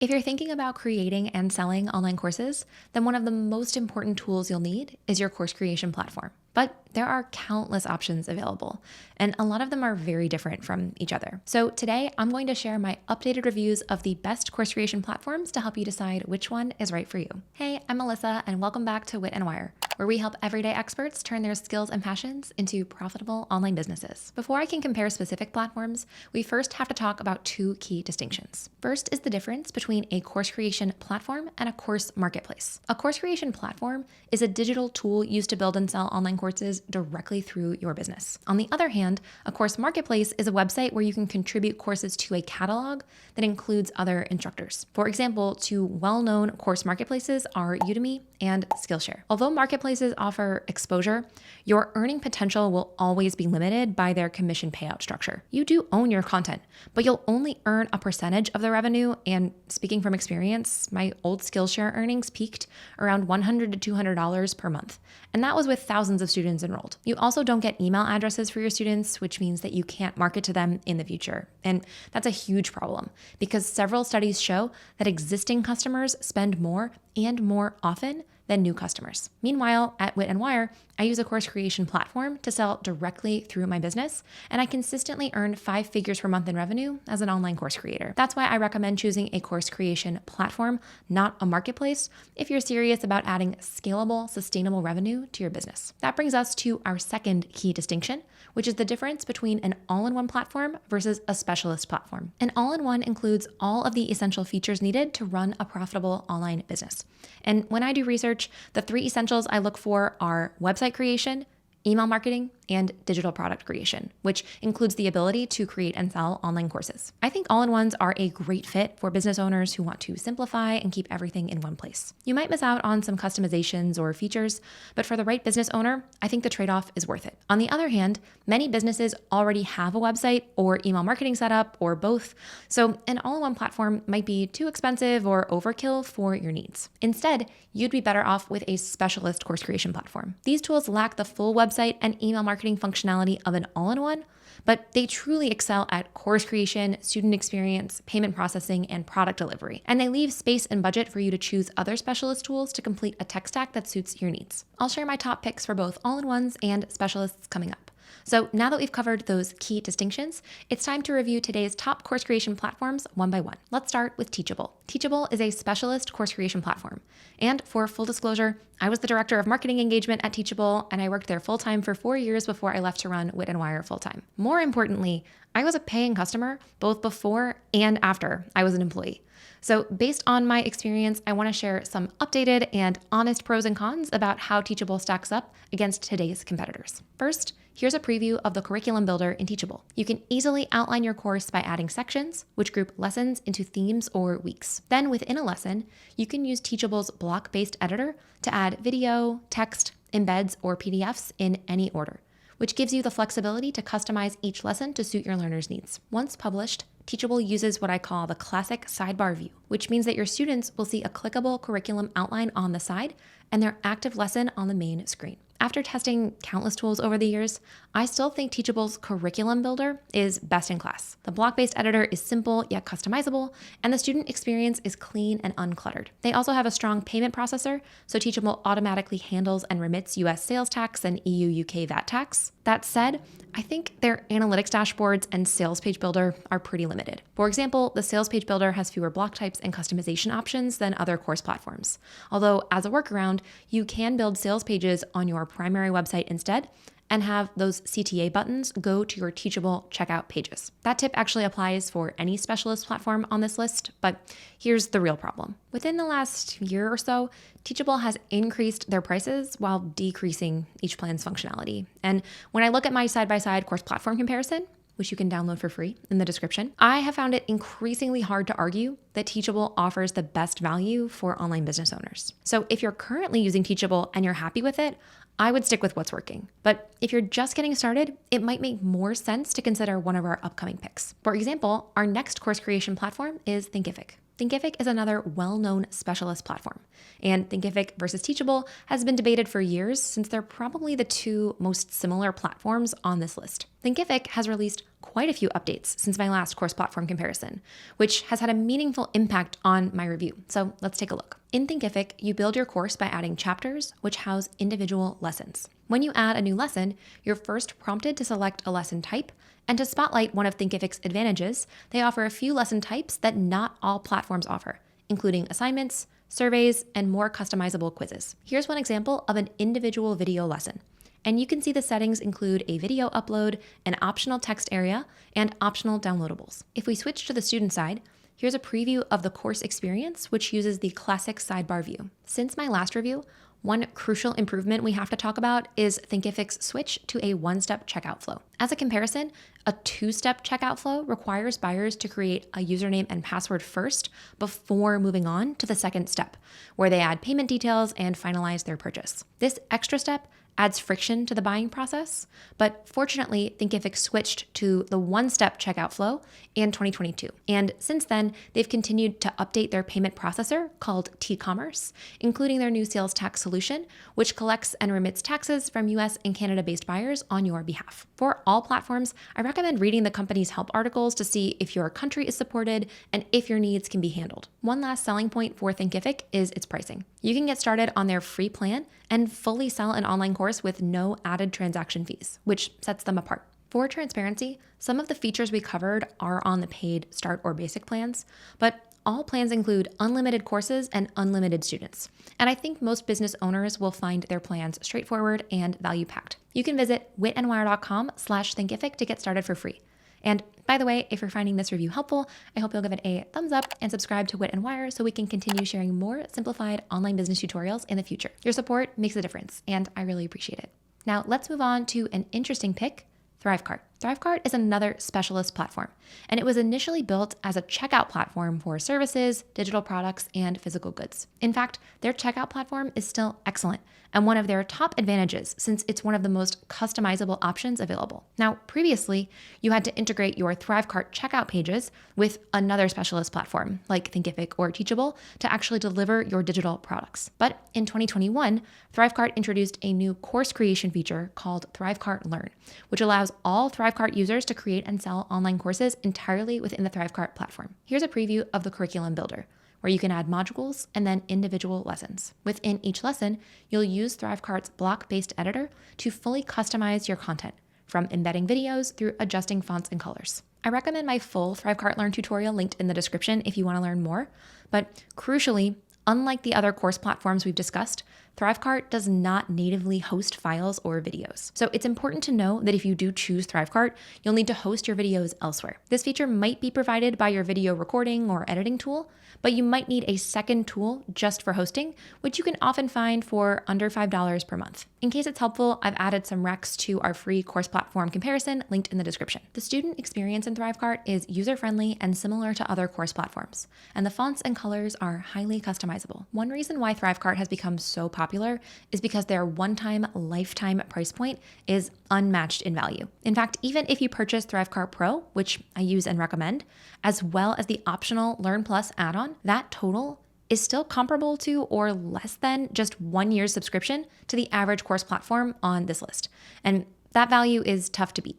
If you're thinking about creating and selling online courses, then one of the most important tools you'll need is your course creation platform. But there are countless options available, and a lot of them are very different from each other. So today, I'm going to share my updated reviews of the best course creation platforms to help you decide which one is right for you. Hey, I'm Melissa, and welcome back to Wit and Wire, where we help everyday experts turn their skills and passions into profitable online businesses. Before I can compare specific platforms, we first have to talk about two key distinctions. First is the difference between a course creation platform and a course marketplace. A course creation platform is a digital tool used to build and sell online courses directly through your business. On the other hand, a course marketplace is a website where you can contribute courses to a catalog that includes other instructors. For example, two well-known course marketplaces are Udemy and Skillshare. Although marketplaces offer exposure, your earning potential will always be limited by their commission payout structure. You do own your content, but you'll only earn a percentage of the revenue. And speaking from experience, my old Skillshare earnings peaked around $100 to $200 per month. And that was with thousands of students enrolled. You also don't get email addresses for your students, which means that you can't market to them in the future. And that's a huge problem because several studies show that existing customers spend more and more often than new customers. Meanwhile, at Wit and Wire, I use a course creation platform to sell directly through my business, and I consistently earn 5 figures per month in revenue as an online course creator. That's why I recommend choosing a course creation platform, not a marketplace, if you're serious about adding scalable, sustainable revenue to your business. That brings us to our second key distinction, which is the difference between an all-in-one platform versus a specialist platform. An all-in-one includes all of the essential features needed to run a profitable online business. And when I do research, the 3 essentials I look for are website creation, email marketing, and digital product creation, which includes the ability to create and sell online courses. I think all-in-ones are a great fit for business owners who want to simplify and keep everything in one place. You might miss out on some customizations or features, but for the right business owner, I think the trade-off is worth it. On the other hand, many businesses already have a website or email marketing setup or both, so an all-in-one platform might be too expensive or overkill for your needs. Instead, you'd be better off with a specialist course creation platform. These tools lack the full website and email marketing functionality of an all-in-one, but they truly excel at course creation, student experience, payment processing, and product delivery. And they leave space and budget for you to choose other specialist tools to complete a tech stack that suits your needs. I'll share my top picks for both all-in-ones and specialists coming up. So now that we've covered those key distinctions, it's time to review today's top course creation platforms one by one. Let's start with Teachable. Teachable is a specialist course creation platform. And for full disclosure, I was the director of marketing engagement at Teachable, and I worked there full-time for 4 years before I left to run Wit and Wire full-time. More importantly, I was a paying customer both before and after I was an employee. So based on my experience, I want to share some updated and honest pros and cons about how Teachable stacks up against today's competitors. First, here's a preview of the curriculum builder in Teachable. You can easily outline your course by adding sections, which group lessons into themes or weeks. Then within a lesson, you can use Teachable's block-based editor to add video, text, embeds, or PDFs in any order, which gives you the flexibility to customize each lesson to suit your learners' needs. Once published, Teachable uses what I call the classic sidebar view, which means that your students will see a clickable curriculum outline on the side and their active lesson on the main screen. After testing countless tools over the years, I still think Teachable's curriculum builder is best in class. The block-based editor is simple yet customizable, and the student experience is clean and uncluttered. They also have a strong payment processor, so Teachable automatically handles and remits US sales tax and EU-UK VAT tax. That said, I think their analytics dashboards and sales page builder are pretty limited. For example, the sales page builder has fewer block types and customization options than other course platforms. Although, as a workaround, you can build sales pages on your primary website instead and have those CTA buttons go to your Teachable checkout pages. That tip actually applies for any specialist platform on this list, but here's the real problem. Within the last year or so, Teachable has increased their prices while decreasing each plan's functionality. And when I look at my side-by-side course platform comparison, which you can download for free in the description, I have found it increasingly hard to argue that Teachable offers the best value for online business owners. So if you're currently using Teachable and you're happy with it, I would stick with what's working. But if you're just getting started, it might make more sense to consider one of our upcoming picks. For example, our next course creation platform is Thinkific. Thinkific is another well-known specialist platform, and Thinkific versus Teachable has been debated for years since they're probably the two most similar platforms on this list. Thinkific has released quite a few updates since my last course platform comparison, which has had a meaningful impact on my review. So let's take a look. In Thinkific, you build your course by adding chapters, which house individual lessons. When you add a new lesson, you're first prompted to select a lesson type, and to spotlight one of Thinkific's advantages, they offer a few lesson types that not all platforms offer, including assignments, surveys, and more customizable quizzes. Here's one example of an individual video lesson. And you can see the settings include a video upload, an optional text area, and optional downloadables. If we switch to the student side, here's a preview of the course experience, which uses the classic sidebar view. Since my last review, one crucial improvement we have to talk about is Thinkific's switch to a one-step checkout flow. As a comparison, a two-step checkout flow requires buyers to create a username and password first before moving on to the second step, where they add payment details and finalize their purchase. This extra step adds friction to the buying process, but fortunately, Thinkific switched to the one-step checkout flow in 2022. And since then, they've continued to update their payment processor called T-Commerce, including their new sales tax solution, which collects and remits taxes from US and Canada-based buyers on your behalf. For all platforms, I recommend reading the company's help articles to see if your country is supported and if your needs can be handled. One last selling point for Thinkific is its pricing. You can get started on their free plan and fully sell an online course with no added transaction fees, which sets them apart. For transparency, some of the features we covered are on the paid start or basic plans, but all plans include unlimited courses and unlimited students. And I think most business owners will find their plans straightforward and value-packed. You can visit witandwire.com/Thinkific to get started for free. And by the way, if you're finding this review helpful, I hope you'll give it a thumbs up and subscribe to Wit and Wire so we can continue sharing more simplified online business tutorials in the future. Your support makes a difference, and I really appreciate it. Now let's move on to an interesting pick, Thrivecart. Thrivecart is another specialist platform, and it was initially built as a checkout platform for services, digital products, and physical goods. In fact, their checkout platform is still excellent and one of their top advantages since it's one of the most customizable options available. Now, previously, you had to integrate your Thrivecart checkout pages with another specialist platform like Thinkific or Teachable to actually deliver your digital products. But in 2021, Thrivecart introduced a new course creation feature called Thrivecart Learn, which allows all Thrivecart users to create and sell online courses entirely within the Thrivecart platform. Here's a preview of the curriculum builder, where you can add modules and then individual lessons. Within each lesson, you'll use Thrivecart's block-based editor to fully customize your content, from embedding videos through adjusting fonts and colors. I recommend my full Thrivecart Learn tutorial linked in the description if you want to learn more, but crucially, unlike the other course platforms we've discussed, Thrivecart does not natively host files or videos. So it's important to know that if you do choose Thrivecart, you'll need to host your videos elsewhere. This feature might be provided by your video recording or editing tool, but you might need a second tool just for hosting, which you can often find for under $5 per month. In case it's helpful, I've added some recs to our free course platform comparison linked in the description. The student experience in Thrivecart is user-friendly and similar to other course platforms, and the fonts and colors are highly customizable. One reason why Thrivecart has become so popular is because their one-time lifetime price point is unmatched in value. In fact, even if you purchase Thrivecart Pro, which I use and recommend, as well as the optional Learn Plus add-on, that total is still comparable to or less than just 1 year's subscription to the average course platform on this list. And that value is tough to beat.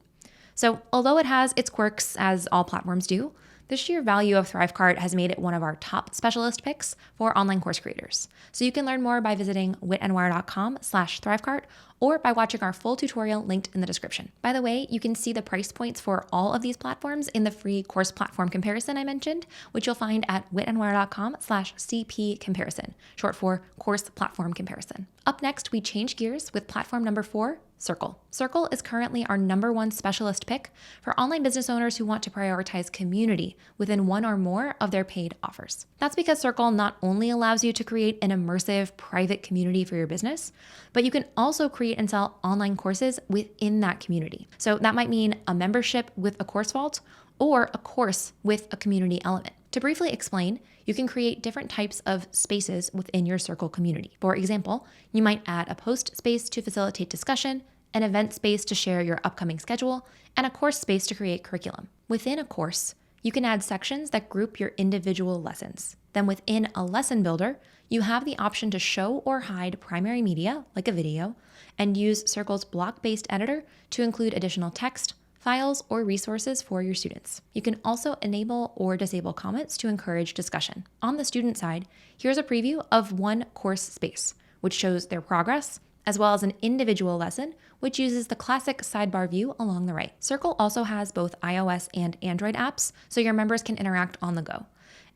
So although it has its quirks, as all platforms do, the sheer value of Thrivecart has made it one of our top specialist picks for online course creators. So you can learn more by visiting witandwire.com/Thrivecart or by watching our full tutorial linked in the description. By the way, you can see the price points for all of these platforms in the free course platform comparison I mentioned, which you'll find at witandwire.com/CP comparison, short for course platform comparison. Up next, we change gears with platform number 4, Circle. Circle is currently our #1 specialist pick for online business owners who want to prioritize community within one or more of their paid offers. That's because Circle not only allows you to create an immersive private community for your business, but you can also create and sell online courses within that community. So that might mean a membership with a course vault or a course with a community element. To briefly explain, you can create different types of spaces within your Circle community. For example, you might add a post space to facilitate discussion, an event space to share your upcoming schedule, and a course space to create curriculum. Within a course, you can add sections that group your individual lessons. Then within a lesson builder, you have the option to show or hide primary media, like a video, and use Circle's block-based editor to include additional text, files, or resources for your students. You can also enable or disable comments to encourage discussion. On the student side, here's a preview of one course space, which shows their progress, as well as an individual lesson, which uses the classic sidebar view along the right. Circle also has both iOS and Android apps, so your members can interact on the go.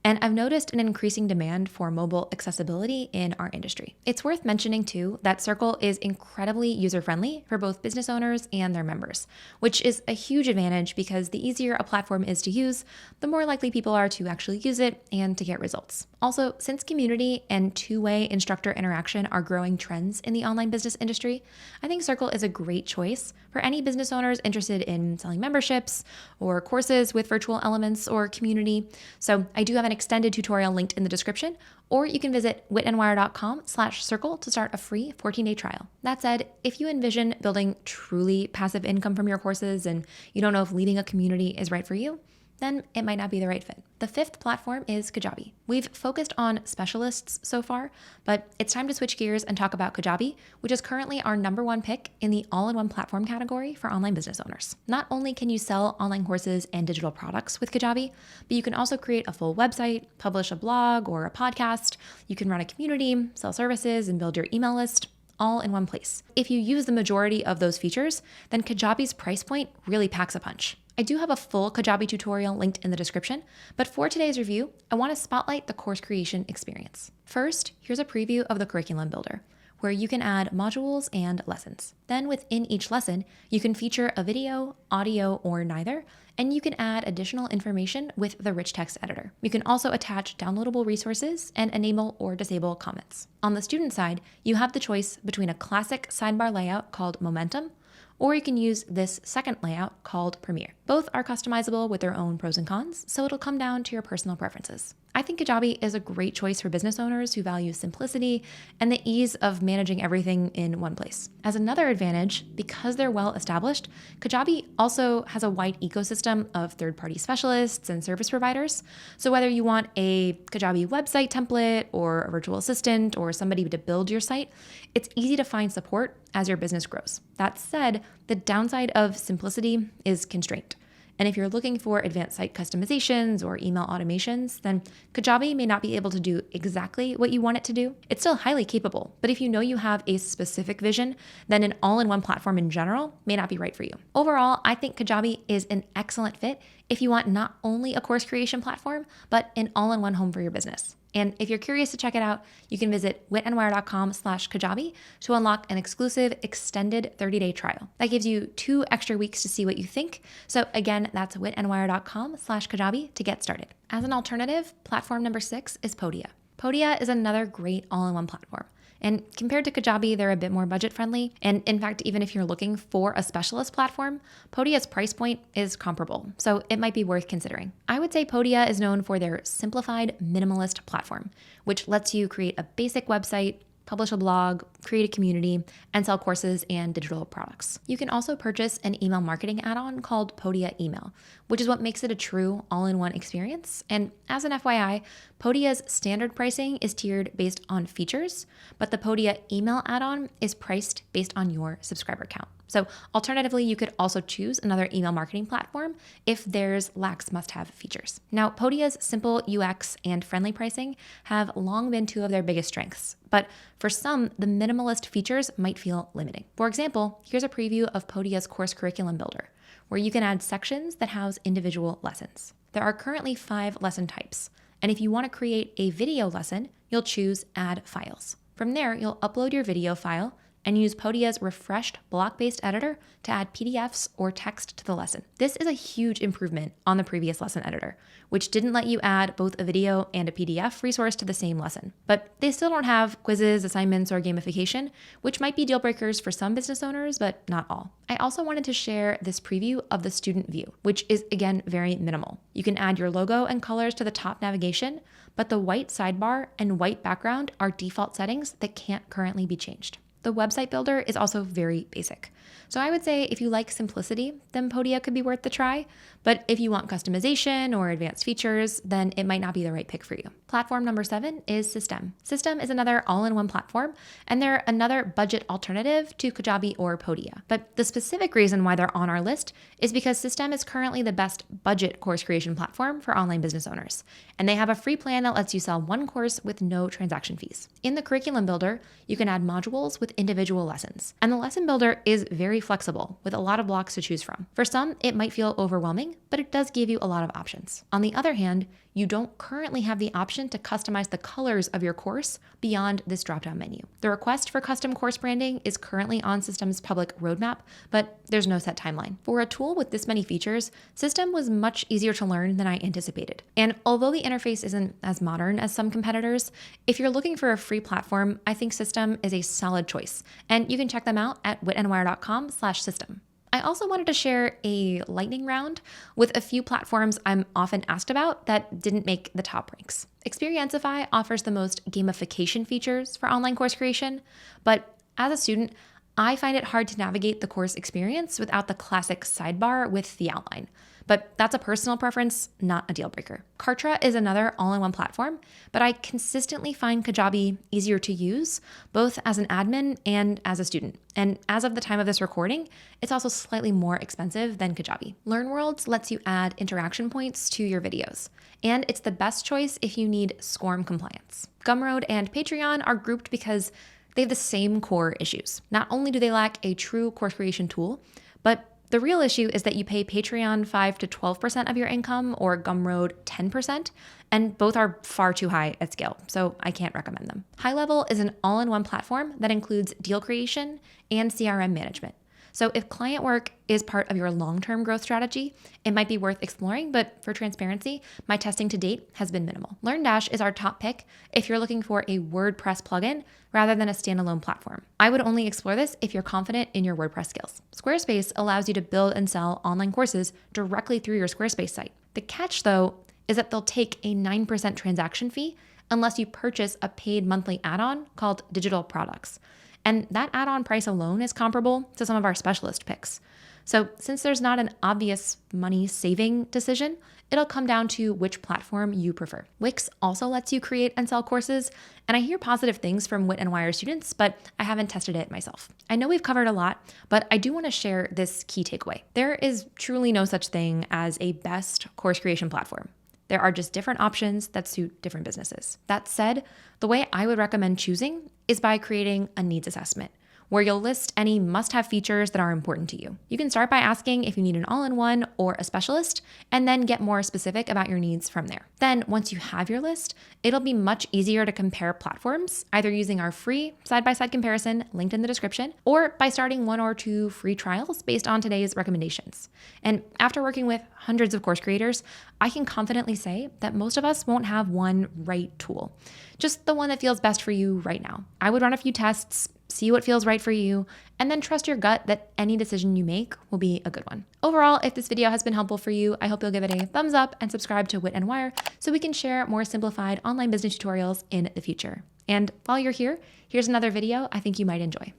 And I've noticed an increasing demand for mobile accessibility in our industry. It's worth mentioning too that Circle is incredibly user-friendly for both business owners and their members, which is a huge advantage because the easier a platform is to use, the more likely people are to actually use it and to get results. Also, since community and two-way instructor interaction are growing trends in the online business industry, I think Circle is a great choice for any business owners interested in selling memberships or courses with virtual elements or community. So I do have an extended tutorial linked in the description, or you can visit witandwire.com/circle to start a free 14-day trial. That said, if you envision building truly passive income from your courses and you don't know if leading a community is right for you, then it might not be the right fit. The fifth platform is Kajabi. We've focused on specialists so far, but it's time to switch gears and talk about Kajabi, which is currently our #1 pick in the all-in-one platform category for online business owners. Not only can you sell online courses and digital products with Kajabi, but you can also create a full website, publish a blog or a podcast. You can run a community, sell services, and build your email list all in one place. If you use the majority of those features, then Kajabi's price point really packs a punch. I do have a full Kajabi tutorial linked in the description, but for today's review, I want to spotlight the course creation experience. First, here's a preview of the curriculum builder, where you can add modules and lessons. Then within each lesson, you can feature a video, audio, or neither, and you can add additional information with the rich text editor. You can also attach downloadable resources and enable or disable comments. On the student side, you have the choice between a classic sidebar layout called Momentum, or you can use this second layout called Premiere. Both are customizable with their own pros and cons, so it'll come down to your personal preferences. I think Kajabi is a great choice for business owners who value simplicity and the ease of managing everything in one place. As another advantage, because they're well established, Kajabi also has a wide ecosystem of third-party specialists and service providers. So whether you want a Kajabi website template or a virtual assistant or somebody to build your site, it's easy to find support as your business grows. That said, the downside of simplicity is constraint. And if you're looking for advanced site customizations or email automations, then Kajabi may not be able to do exactly what you want it to do. It's still highly capable, but if you know you have a specific vision, then an all-in-one platform in general may not be right for you. Overall, I think Kajabi is an excellent fit if you want not only a course creation platform, but an all-in-one home for your business. And if you're curious to check it out, you can visit witandwire.com/Kajabi to unlock an exclusive extended 30-day trial. That gives you 2 extra weeks to see what you think. So again, that's witandwire.com/Kajabi to get started. As an alternative, platform number 6 is Podia. Podia is another great all-in-one platform. And compared to Kajabi, they're a bit more budget friendly. And in fact, even if you're looking for a specialist platform, Podia's price point is comparable. So it might be worth considering. I would say Podia is known for their simplified minimalist platform, which lets you create a basic website, publish a blog, create a community, and sell courses and digital products. You can also purchase an email marketing add-on called Podia Email, which is what makes it a true all-in-one experience. And as an FYI, Podia's standard pricing is tiered based on features, but the Podia Email add-on is priced based on your subscriber count. So alternatively, you could also choose another email marketing platform if theirs lacks must-have features. Now, Podia's simple UX and friendly pricing have long been 2 of their biggest strengths, but for some, the minimalist features might feel limiting. For example, here's a preview of Podia's course curriculum builder, where you can add sections that house individual lessons. There are currently 5 lesson types, and if you want to create a video lesson, you'll choose Add Files. From there, you'll upload your video file and use Podia's refreshed block-based editor to add PDFs or text to the lesson. This is a huge improvement on the previous lesson editor, which didn't let you add both a video and a PDF resource to the same lesson. But they still don't have quizzes, assignments, or gamification, which might be deal breakers for some business owners, but not all. I also wanted to share this preview of the student view, which is again very minimal. You can add your logo and colors to the top navigation, but the white sidebar and white background are default settings that can't currently be changed. the website builder is also very basic. So I would say if you like simplicity, then Podia could be worth the try. But if you want customization or advanced features, then it might not be the right pick for you. Platform number 7 is Systeme. Systeme is another all-in-one platform, and they're another budget alternative to Kajabi or Podia. But the specific reason why they're on our list is because Systeme is currently the best budget course creation platform for online business owners. And they have a free plan that lets you sell one course with no transaction fees. In the curriculum builder, you can add modules with individual lessons. And the lesson builder is very flexible with a lot of blocks to choose from. For some, it might feel overwhelming, but it does give you a lot of options. On the other hand, you don't currently have the option to customize the colors of your course beyond this drop-down menu. The request for custom course branding is currently on Systeme's public roadmap, but there's no set timeline. For a tool with this many features, Systeme was much easier to learn than I anticipated. And although the interface isn't as modern as some competitors, if you're looking for a free platform, I think Systeme is a solid choice. And you can check them out at witandwire.com/systeme. I also wanted to share a lightning round with a few platforms I'm often asked about that didn't make the top ranks. Experientify offers the most gamification features for online course creation, but as a student, I find it hard to navigate the course experience without the classic sidebar with the outline. But that's a personal preference, not a deal breaker. Kartra is another all-in-one platform, but I consistently find Kajabi easier to use, both as an admin and as a student. And as of the time of this recording, it's also slightly more expensive than Kajabi. LearnWorlds lets you add interaction points to your videos, and it's the best choice if you need SCORM compliance. Gumroad and Patreon are grouped because they have the same core issues. Not only do they lack a true course creation tool, but the real issue is that you pay Patreon 5 to 12% of your income or Gumroad 10%, and both are far too high at scale, so I can't recommend them. High Level is an all-in-one platform that includes deal creation and CRM management. So if client work is part of your long-term growth strategy, it might be worth exploring, but for transparency, my testing to date has been minimal. LearnDash is our top pick if you're looking for a WordPress plugin rather than a standalone platform. I would only explore this if you're confident in your WordPress skills. Squarespace allows you to build and sell online courses directly through your Squarespace site. The catch, though, is that they'll take a 9% transaction fee unless you purchase a paid monthly add-on called Digital Products. And that add-on price alone is comparable to some of our specialist picks. So since there's not an obvious money-saving decision, it'll come down to which platform you prefer. Wix also lets you create and sell courses, and I hear positive things from Wit and Wire students, but I haven't tested it myself. I know we've covered a lot, but I do want to share this key takeaway. There is truly no such thing as a best course creation platform. There are just different options that suit different businesses. That said, the way I would recommend choosing is by creating a needs assessment, where you'll list any must-have features that are important to you. You can start by asking if you need an all-in-one or a specialist, and then get more specific about your needs from there. Then, once you have your list, it'll be much easier to compare platforms, either using our free side-by-side comparison linked in the description, or by starting 1 or 2 free trials based on today's recommendations. And after working with hundreds of course creators, I can confidently say that most of us won't have one right tool, just the one that feels best for you right now. I would run a few tests, see what feels right for you, and then trust your gut that any decision you make will be a good one. Overall, if this video has been helpful for you, I hope you'll give it a thumbs up and subscribe to Wit and Wire so we can share more simplified online business tutorials in the future. And while you're here, here's another video I think you might enjoy.